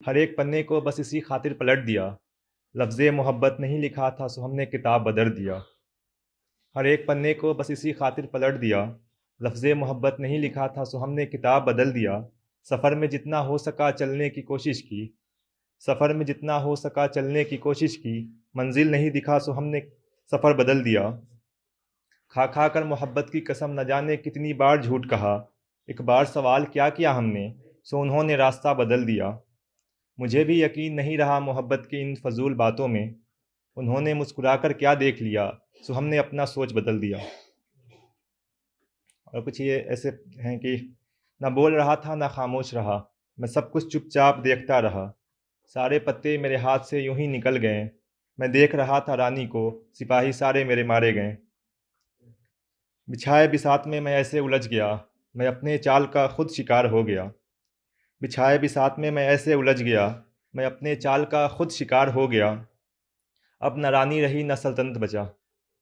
ہر ایک پنے کو بس اسی خاطر پلٹ دیا، لفظ محبت نہیں لکھا تھا سو ہم نے کتاب بدل دیا۔ ہر ایک پنے کو بس اسی خاطر پلٹ دیا، لفظ محبت نہیں لکھا تھا سو ہم نے کتاب بدل دیا۔ سفر میں جتنا ہو سکا چلنے کی کوشش کی، سفر میں جتنا ہو سکا چلنے کی کوشش کی، منزل نہیں دکھا سو ہم نے سفر بدل دیا۔ کھا کھا کر محبت کی قسم نہ جانے کتنی بار جھوٹ کہا، ایک بار سوال کیا ہم نے سو انہوں نے راستہ بدل دیا۔ مجھے بھی یقین نہیں رہا محبت کی ان فضول باتوں میں، انہوں نے مسکرا کر کیا دیکھ لیا سو ہم نے اپنا سوچ بدل دیا۔ اور کچھ یہ ایسے ہیں کہ نہ بول رہا تھا نہ خاموش رہا، میں سب کچھ چپ چاپ دیکھتا رہا، سارے پتے میرے ہاتھ سے یوں ہی نکل گئے، میں دیکھ رہا تھا رانی کو، سپاہی سارے میرے مارے گئے۔ بچھائے بساط میں میں ایسے الجھ گیا، میں اپنے چال کا خود شکار ہو گیا۔ بچھائے بساط میں ایسے الجھ گیا، میں اپنے چال کا خود شکار ہو گیا۔ اب نہ رانی رہی نہ سلطنت بچا،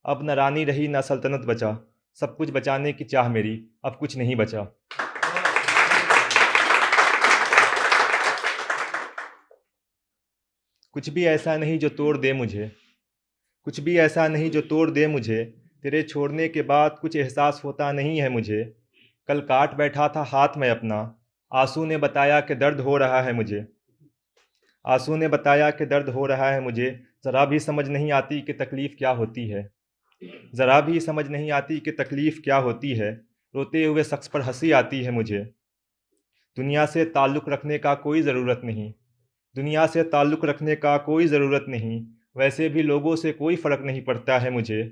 اب نہ رانی رہی نہ سلطنت بچا، سب کچھ بچانے کی چاہ میری، اب کچھ نہیں بچا۔ کچھ بھی ایسا نہیں جو توڑ دے مجھے، کچھ بھی ایسا نہیں جو توڑ دے مجھے، تیرے چھوڑنے کے بعد کچھ احساس ہوتا نہیں ہے مجھے۔ کل کاٹ بیٹھا تھا ہاتھ میں اپنا، آنسو نے بتایا کہ درد ہو رہا ہے مجھے، آنسو نے بتایا کہ درد ہو رہا ہے مجھے، ذرا بھی سمجھ نہیں آتی کہ تکلیف کیا ہوتی ہے، ذرا بھی سمجھ نہیں آتی کہ تکلیف کیا ہوتی ہے، روتے ہوئے شخص پر ہنسی آتی ہے مجھے۔ دنیا سے تعلق رکھنے کا کوئی ضرورت نہیں، دنیا سے تعلق رکھنے کا کوئی ضرورت نہیں، ویسے بھی لوگوں سے کوئی فرق نہیں پڑتا ہے مجھے۔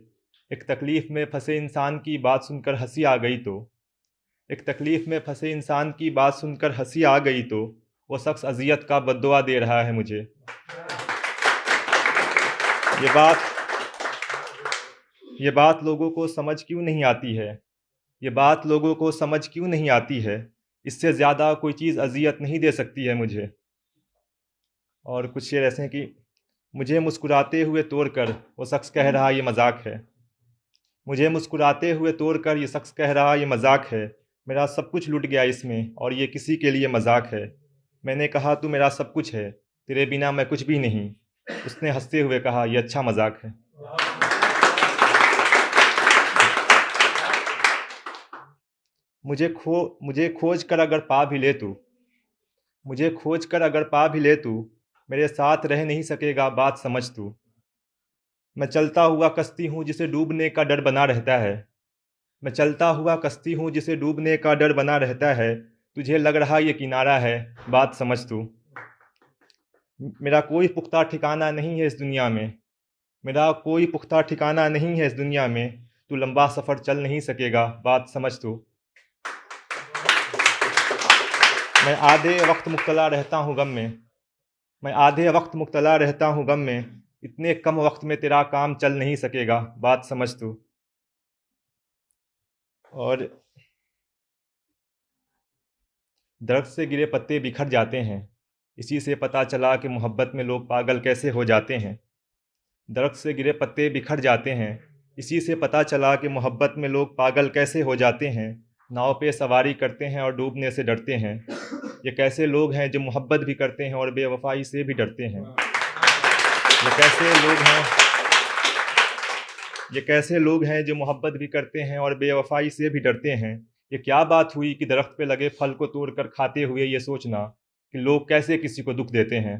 ایک تکلیف میں پھنسے انسان کی بات سن کر ہنسی آ گئی تو، ایک تکلیف میں پھنسے انسان کی بات سن کر ہنسی آ گئی تو، وہ شخص اذیت کا بد دعا دے رہا ہے مجھے۔ یہ بات لوگوں کو سمجھ کیوں نہیں آتی ہے، یہ بات لوگوں کو سمجھ کیوں نہیں آتی ہے، اس سے زیادہ کوئی چیز اذیت نہیں دے سکتی ہے مجھے۔ اور کچھ شعر ایسے ہیں کہ مجھے مسکراتے ہوئے توڑ کر وہ شخص کہہ رہا یہ مذاق ہے، مجھے مسکراتے ہوئے توڑ کر یہ شخص کہہ رہا یہ مذاق ہے، میرا سب کچھ لٹ گیا اس میں اور یہ کسی کے لیے مذاق ہے۔ میں نے کہا تو میرا سب کچھ ہے، تیرے بنا میں کچھ بھی نہیں، اس نے ہنستے ہوئے کہا یہ اچھا مذاق ہے۔ مجھے کھوج کر اگر پا بھی لے تو، مجھے کھوج کر اگر پا بھی لے تو، میرے ساتھ رہ نہیں سکے گا بات سمجھ تو۔ میں چلتا ہوا کشتی ہوں جسے ڈوبنے کا ڈر بنا رہتا ہے، میں چلتا ہوا کشتی ہوں جسے ڈوبنے کا ڈر بنا رہتا ہے، تجھے لگ رہا یہ کنارہ ہے بات سمجھ تو۔ میرا کوئی پختہ ٹھکانہ نہیں ہے اس دنیا میں، میرا کوئی پختہ ٹھکانہ نہیں ہے اس دنیا میں، تو لمبا سفر چل نہیں سکے گا بات سمجھ تو۔ میں آدھے وقت مبتلا رہتا ہوں غم میں، میں آدھے وقت مبتلا رہتا ہوں غم میں، اتنے کم وقت میں تیرا کام چل نہیں سکے گا بات سمجھ تو۔ اور درخت سے گرے پتے بکھر جاتے ہیں، اسی سے پتہ چلا کہ محبت میں لوگ پاگل کیسے ہو جاتے ہیں۔ درخت سے گرے پتے بکھر جاتے ہیں، اسی سے پتہ چلا کہ محبت میں لوگ پاگل کیسے ہو جاتے ہیں۔ ناؤ پہ سواری کرتے ہیں اور ڈوبنے سے ڈرتے ہیں، یہ کیسے لوگ ہیں جو محبت بھی کرتے ہیں اور بے وفائی سے بھی ڈرتے ہیں۔ یہ کیسے لوگ ہیں جو محبت بھی کرتے ہیں اور بے وفائی سے بھی ڈرتے ہیں۔ یہ کیا بات ہوئی کہ درخت پہ لگے پھل کو توڑ کر کھاتے ہوئے یہ سوچنا کہ لوگ کیسے کسی کو دکھ دیتے ہیں۔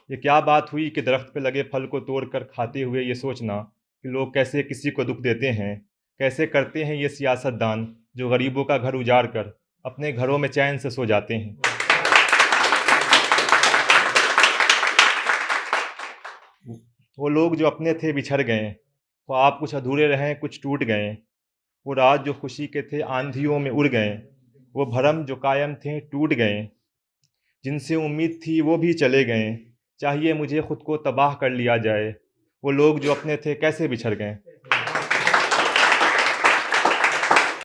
یہ کیا بات ہوئی کہ درخت پہ لگے پھل کو توڑ کر کھاتے ہوئے یہ سوچنا کہ لوگ کیسے کسی کو دکھ دیتے ہیں۔ کیسے کرتے ہیں یہ سیاست دان جو غریبوں کا گھر اجاڑ کر اپنے گھروں میں چین سے سو جاتے ہیں۔ وہ لوگ جو اپنے تھے بچھڑ گئے، خواب کچھ ادھورے رہیں کچھ ٹوٹ گئے، وہ رات جو خوشی کے تھے آندھیوں میں اڑ گئے، وہ بھرم جو قائم تھے ٹوٹ گئے، جن سے امید تھی وہ بھی چلے گئے، چاہیے مجھے خود کو تباہ کر لیا جائے، وہ لوگ جو اپنے تھے کیسے بچھڑ گئے۔